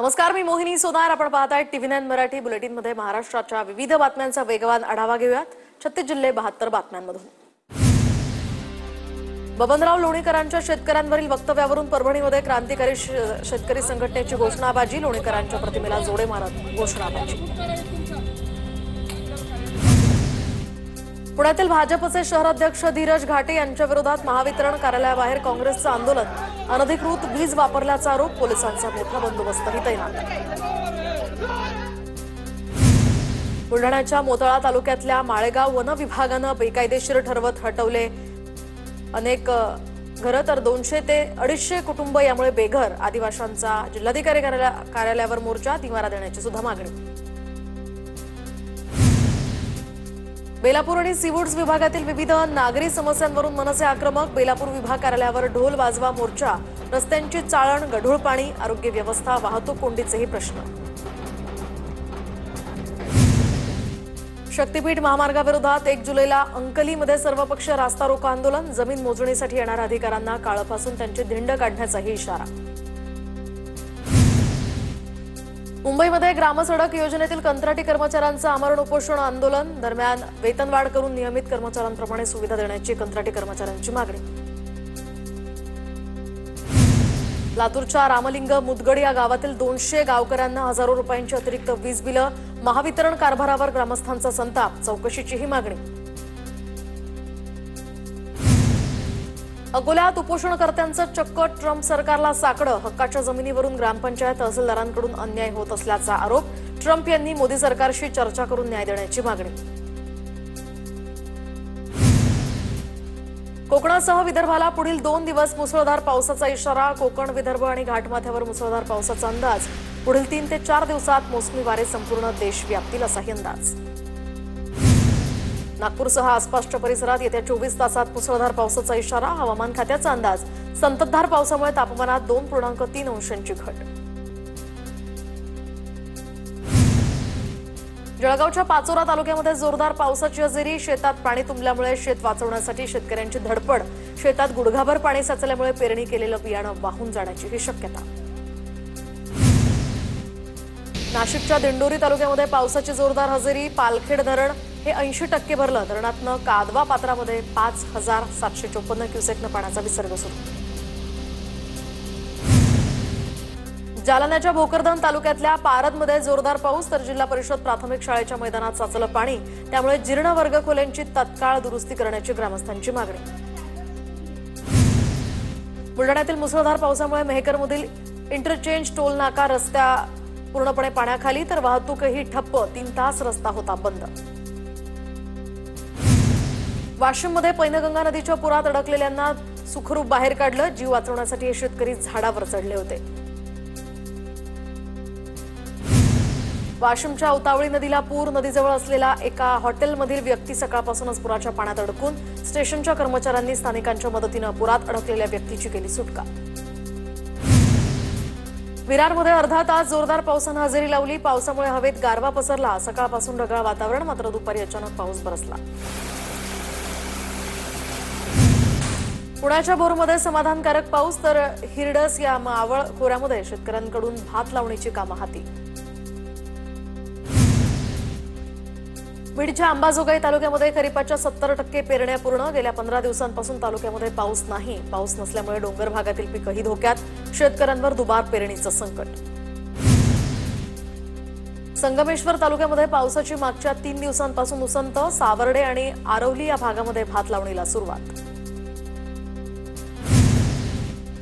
नमस्कार, मी मोहिनी सोनार. आपण पाहताय टीव्ही9 मराठी. बुलेटिनमध्ये महाराष्ट्राच्या विविध बातम्यांचा वेगवान आढावा घेऊयात. 36 जिल्हे 72 बातम्यांमधून. बबनराव लोणीकरांच्या शेतकऱ्यांवरील वक्तव्यावरून परभणीमध्ये क्रांतिकारी शेतकरी संघटनेची घोषणाबाजी. लोणीकरांच्या प्रतिमेला जोडे मारत घोषणाबाजी. पुण्यातील भाजपचे शहराध्यक्ष धीरज घाटे यांच्या विरोधात महावितरण कार्यालयाबाहेर काँग्रेसचं आंदोलन. अनधिकृत वीज वापरल्याचा आरोप. पोलिसांचा मोठा बंदोबस्तही तैनात. बुलढाण्याच्या मोताळा तालुक्यातल्या माळेगाव वन विभागानं बेकायदेशीर ठरवत हटवले अनेक घरं, तर 200 ते 250 कुटुंब यामुळे बेघर. आदिवासींचा जिल्हाधिकारी कार्यालयावर मोर्चा. निवारा देण्याची सुद्धा मागणी. बेलापूर आणि सीवूड्स विभागातील विविध नागरी समस्यांवरून मनसे आक्रमक. बेलापूर विभाग कार्यालयावर ढोल वाजवा मोर्चा. रस्त्यांची चाळण, गढूळ पाणी, आरोग्य व्यवस्था, वाहतूक कोंडीचेही प्रश्न. शक्तीपीठ महामार्गाविरोधात 1 जुलैला अंकलीमध्ये सर्वपक्षीय रास्ता रोको आंदोलन. जमीन मोजणीसाठी येणाऱ्या अधिकाऱ्यांना काळपासून त्यांची धिंड काढण्याचाही इशारा. मुंबईमध्ये ग्रामसडक योजनेतील कंत्राटी कर्मचाऱ्यांचं आमरण उपोषण आंदोलन. दरम्यान वेतनवाढ करून नियमित कर्मचाऱ्यांप्रमाणे सुविधा देण्याची कंत्राटी कर्मचाऱ्यांची मागणी. लातूरच्या रामलिंग मुदगड या गावातील 200 गावकऱ्यांना हजारो रुपयांची अतिरिक्त वीज बिलं. महावितरण कारभारावर ग्रामस्थांचा संताप. चौकशीचीही मागणी. अकोल्यात उपोषणकर्त्यांचं चक्क ट्रम्प सरकारला साकडं. हक्काच्या जमिनीवरून ग्रामपंचायत तहसीलदारांकडून अन्याय होत असल्याचा आरोप. ट्रम्प यांनी मोदी सरकारशी चर्चा करून न्याय देण्याची मागणी. कोकणासह विदर्भाला पुढील 2 दिवस मुसळधार पावसाचा इशारा. कोकण, विदर्भ आणि घाटमाथ्यावर मुसळधार पावसाचा अंदाज. पुढील 3 ते 4 दिवसात मोसमी वारे संपूर्ण देश व्यापतील असाही अंदाज. नागपूरसह आसपासच्या परिसरात येत्या 24 तासात मुसळधार पावसाचा इशारा. हवामान खात्याचा अंदाज. संततधार पावसामुळे तापमानात 2.3 अंशांची घट. जळगावच्या पाचोरा तालुक्यामध्ये जोरदार पावसाची हजेरी. शेतात पाणी तुंबल्यामुळे शेत वाचवण्यासाठी शेतकऱ्यांची धडपड. शेतात गुडघाभर पाणी साचल्यामुळे पेरणी केलेलं बियाणं वाहून जाण्याचीही शक्यता. नाशिकच्या दिंडोरी तालुक्यामध्ये पावसाची जोरदार हजेरी. पालखेड धरण हे 80% भरलं. धरणातनं कादवा पात्रामध्ये 5754 क्युसेकनं पाण्याचा विसर्ग सुरू. जालन्याच्या भोकरदन तालुक्यातल्या पारदमध्ये जोरदार पाऊस. तर जिल्हा परिषद प्राथमिक शाळेच्या मैदानात साचलं पाणी. त्यामुळे जीर्ण वर्ग खोल्यांची तत्काळ दुरुस्ती करण्याची ग्रामस्थांची मागणी. बुलढाण्यातील मुसळधार पावसामुळे मेहकरमधील इंटरचेंज टोल नाका रस्त्या पूर्णपणे पाण्याखाली. तर वाहतूकही ठप्प. 3 तास रस्ता होता बंद. वाशिममध्ये पैनगंगा नदीच्या पुरात अडकलेल्यांना सुखरूप बाहेर काढलं. जीव वाचवण्यासाठी हे शेतकरी झाडावर चढले होते. वाशिमच्या उतावळी नदीला पूर. नदीजवळ असलेला एका हॉटेलमधील व्यक्ती सकाळपासूनच पुराच्या पाण्यात अडकून. स्टेशनच्या कर्मचाऱ्यांनी स्थानिकांच्या मदतीनं पुरात अडकलेल्या व्यक्तीची केली सुटका. विरारमध्ये अर्धा तास जोरदार पावसानं हजेरी लावली. पावसामुळे हवेत गारवा पसरला. सकाळपासून ढगाळ वातावरण, मात्र दुपारी अचानक पाऊस बरसला. पुण्याच्या भोरमध्ये समाधानकारक पाऊस. तर हिरडस या मावळ खोऱ्यामध्ये शेतकऱ्यांकडून भात लावणीची कामं हाती. बीडच्या अंबाजोगाई तालुक्यामध्ये खरीपाच्या 70% पेरण्या पूर्ण. गेल्या 15 दिवसांपासून तालुक्यामध्ये पाऊस नाही. पाऊस नसल्यामुळे डोंगर भागातील पिकंही धोक्यात. शेतकऱ्यांवर दुबार पेरणीचं संकट. संगमेश्वर तालुक्यामध्ये पावसाची मागच्या 3 दिवसांपासून उसंत. सावर्डे आणि आरवली या भागामध्ये भात लावणीला सुरुवात.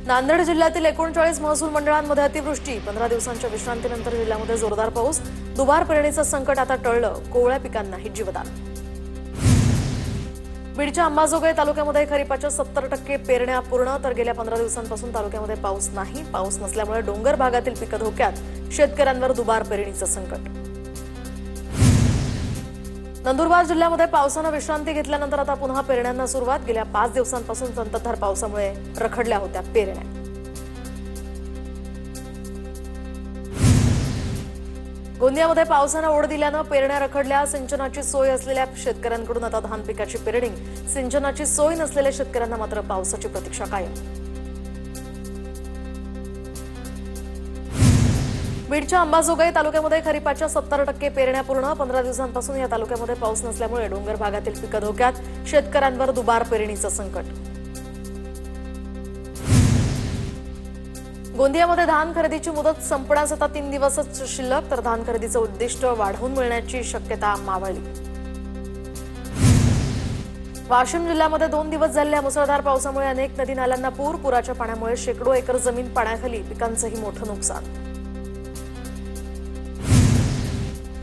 नांदेड जिल्ह्यातील 39 महसूल मंडळांमध्ये अतिवृष्टी. 15 दिवसांच्या विश्रांतीनंतर जिल्ह्यामध्ये जोरदार पाऊस. दुबार पेरणीचं संकट आता टळलं. कोवळ्या पिकांनाही जीवदान. बीडच्या अंबाजोगाई तालुक्यामध्ये खरीपाच्या 70% पेरण्या पूर्ण. तर गेल्या 15 दिवसांपासून तालुक्यामध्ये पाऊस नाही. पाऊस नसल्यामुळे डोंगर भागातील पिकं धोक्यात. शेतकऱ्यांवर दुबार पेरणीचं संकट. नंदुरबार जिल्ह्यामध्ये पावसानं विश्रांती घेतल्यानंतर आता पुन्हा पेरण्यांना सुरुवात. गेल्या 5 दिवसांपासून संततधार पावसामुळे रखडल्या होत्या पेरण्या. गोंदियामध्ये पावसानं ओढ दिल्यानं पेरण्या रखडल्या. सिंचनाची सोय असलेल्या शेतकऱ्यांकडून आता धान पिकाची पेरणी. सिंचनाची सोय नसलेल्या शेतकऱ्यांना मात्र पावसाची प्रतीक्षा कायम. बीडच्या अंबाजोगाई तालुक्यामध्ये खरीपाच्या 70% पेरण्या पूर्ण 15 दिवसांपासून या तालुक्यामध्ये पाऊस नसल्यामुळे डोंगर भागातील पिकं धोक्यात शेतकऱ्यांवर दुबार पेरणीचं संकट। गोंदियामध्ये धान खरेदीची मुदत संपण्यास आता 3 दिवसच शिल्लक, तर धान खरेदीचं उद्दिष्ट वाढवून मिळण्याची शक्यता मावळली। वाशिम जिल्ह्यामध्ये 2 दिवस झालेल्या मुसळधार पावसामुळे अनेक नदी नाल्यांना पुराच्या पाण्यामुळे शेकडो एकर जमीन पाण्याखाली, पिकांचंही मोठं नुकसान।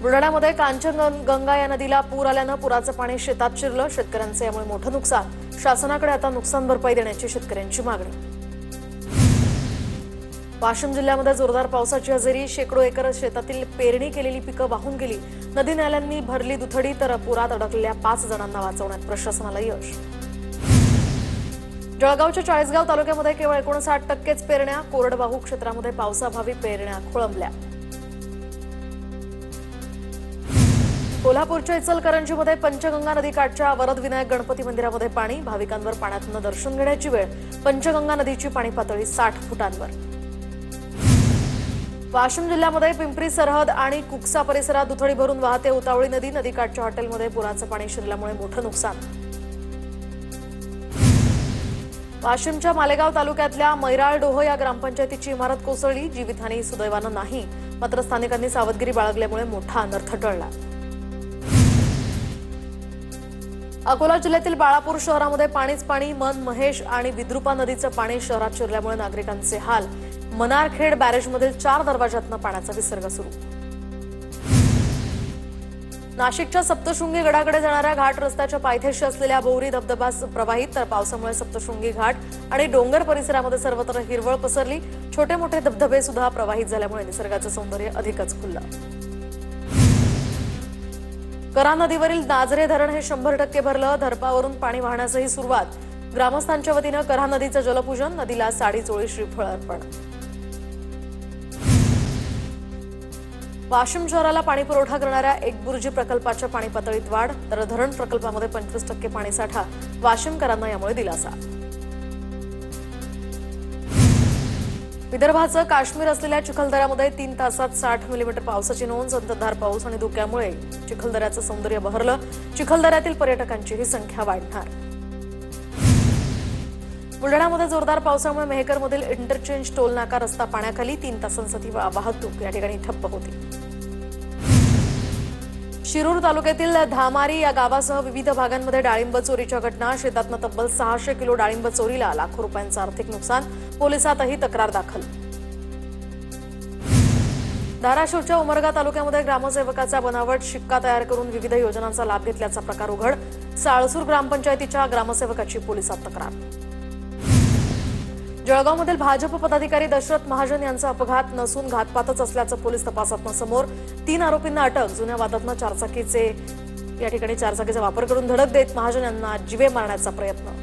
बुलढाण्यामध्ये कांचनगंगा या नदीला पूर आल्यानं पुराचं पाणी शेतात शिरलं, शेतकऱ्यांचं यामुळे मोठं नुकसान। शासनाकडे आता नुकसान भरपाई देण्याची शेतकऱ्यांची मागणी। वाशिम जिल्ह्यामध्ये जोरदार पावसाची हजेरी, शेकडो एकर शेतातील पेरणी केलेली पिकं वाहून गेली। नदी नाल्यांनी भरली दुथडी, तर पुरात अडकलेल्या 5 जणांना वाचवण्यात प्रशासनाला यश। जळगावच्या चाळीसगाव तालुक्यामध्ये केवळ 59% पेरण्या, कोरडवाहू क्षेत्रामध्ये पावसाभावी पेरण्या खोळंबल्या। कोल्हापूरच्या इचलकरंजीमध्ये पंचगंगा नदीकाठच्या वरदविनायक गणपती मंदिरामध्ये पाणी, भाविकांवर पाण्यातून दर्शन घेण्याची वेळ। पंचगंगा नदीची पाणी पातळी 60 फुटांवर। वाशिम जिल्ह्यामध्ये पिंपरी सरहद आणि कुकसा परिसरात दुथडी भरून वाहते उतावळी नदी, नदीकाठच्या हॉटेलमध्ये पुराचं पाणी शिरल्यामुळे मोठं नुकसान। वाशिमच्या मालेगाव तालुक्यातल्या मैराळडोह या ग्रामपंचायतीची इमारत कोसळली, जीवितहानी सुदैवानं नाही, मात्र स्थानिकांनी सावधगिरी बाळगल्यामुळे मोठा अनर्थ टळला। अकोला जिल्ह्यातील बाळापूर शहरामध्ये पाणीच पाणी, मन, महेश आणि विद्रुपा नदीचं पाणी शहरात शिरल्यामुळे नागरिकांचे हाल। मनारखेड बॅरेजमधील 4 दरवाजातनं पाण्याचा विसर्ग सुरू। नाशिकच्या सप्तशृंगी गडाकडे जाणाऱ्या घाट रस्त्याच्या पायथ्याशी असलेल्या बोरी धबधबा प्रवाहित, तर पावसामुळे सप्तशृंगी घाट आणि डोंगर परिसरामध्ये सर्वत्र हिरवळ पसरली। छोटे मोठे धबधबे सुद्धा प्रवाहित झाल्यामुळे निसर्गाचं सौंदर्य अधिकच खुललं। करा नदीवरील नाझरे धरण हे 100% भरलं, धरपावरून पाणी वाहण्यासही सुरुवात। ग्रामस्थांच्या वतीनं करा नदीचं जलपूजन, नदीला साडी चोळी श्रीफळ अर्पण। वाशिम शहराला पाणी पुरवठा करणाऱ्या एकबुर्जी प्रकल्पाच्या पाणी पातळीत वाढ, तर धरण प्रकल्पामध्ये 25% पाणीसाठा, वाशिमकरांना यामुळे दिलासा। विदर्भाचं काश्मीर असलेल्या चिखलदऱ्यामध्ये 3 तासात 60 मिलीमीटर पावसाची नोंद, संततधार पाऊस आणि धुक्यामुळे चिखलदऱ्याचं सौंदर्य बहरलं, चिखलदऱ्यातील पर्यटकांचीही संख्या वाढणार। बुलढाण्यामध्ये जोरदार पावसामुळे मेहकरमधील इंटरचेंज टोल नाका रस्ता पाण्याखाली, 3 तासांसाठी वाहतूक या ठिकाणी ठप्प होती। शिरूर तालुक्यातील धामारी या गावासह विविध भागांमध्ये डाळिंब चोरीच्या घटना, शेतातनं तब्बल 600 किलो डाळिंब चोरीला, लाखो रुपयांचं आर्थिक नुकसान, पोलिसातही तक्रार दाखल। धाराशिवच्या उमरगा तालुक्यामध्ये ग्रामसेवकाचा बनावट शिक्का तयार करून विविध योजनांचा लाभ घेतल्याचा प्रकार उघड, साळसूर ग्रामपंचायतीच्या ग्रामसेवकाची पोलिसात तक्रार। जळगावमधील भाजप पदाधिकारी दशरथ महाजन यांचा अपघात नसून घातपातच असल्याचं पोलीस तपासातनं समोर, 3 आरोपींना अटक, जुन्या वादातनं चारचाकीचा वापर करून धडक देत महाजन यांना जीवे मारण्याचा प्रयत्न।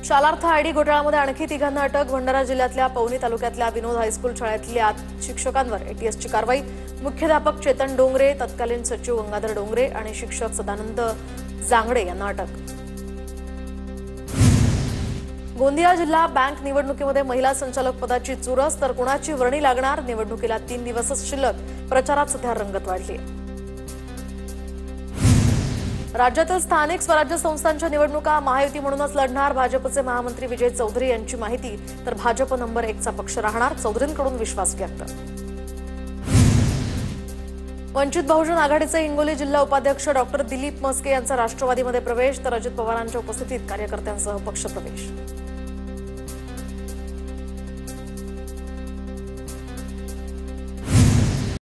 शालार्थ आयडी घोटाळ्यामध्ये आणखी 3घांना अटक, भंडारा जिल्ह्यातल्या पवनी तालुक्यातल्या विनोद हायस्कूल शाळेतल्या शिक्षकांवर एटीएसची कारवाई, मुख्याध्यापक चेतन डोंगरे, तत्कालीन सचिव गंगाधर डोंगरे आणि शिक्षक सदानंद जांगडे यांना अटक। गोंदिया जिल्हा बँक निवडणुकीमध्ये महिला संचालक पदाची चुरस, तर कुणाची वर्णी लागणार, निवडणुकीला 3 दिवसच शिल्लक, प्रचारात सध्या रंगत वाढली। राज्यातील स्थानिक स्वराज्य संस्थांच्या निवडणुका महायुती म्हणूनच लढणार, भाजपचे महामंत्री विजय चौधरी यांची माहिती, तर भाजप नंबर 1चा पक्ष राहणार, चौधरींकडून विश्वास व्यक्त। वंचित बहुजन आघाडीचे हिंगोली जिल्हा उपाध्यक्ष डॉक्टर दिलीप मस्के यांचा राष्ट्रवादीमध्ये प्रवेश, तर अजित पवारांच्या उपस्थितीत कार्यकर्त्यांसह पक्षप्रवेश।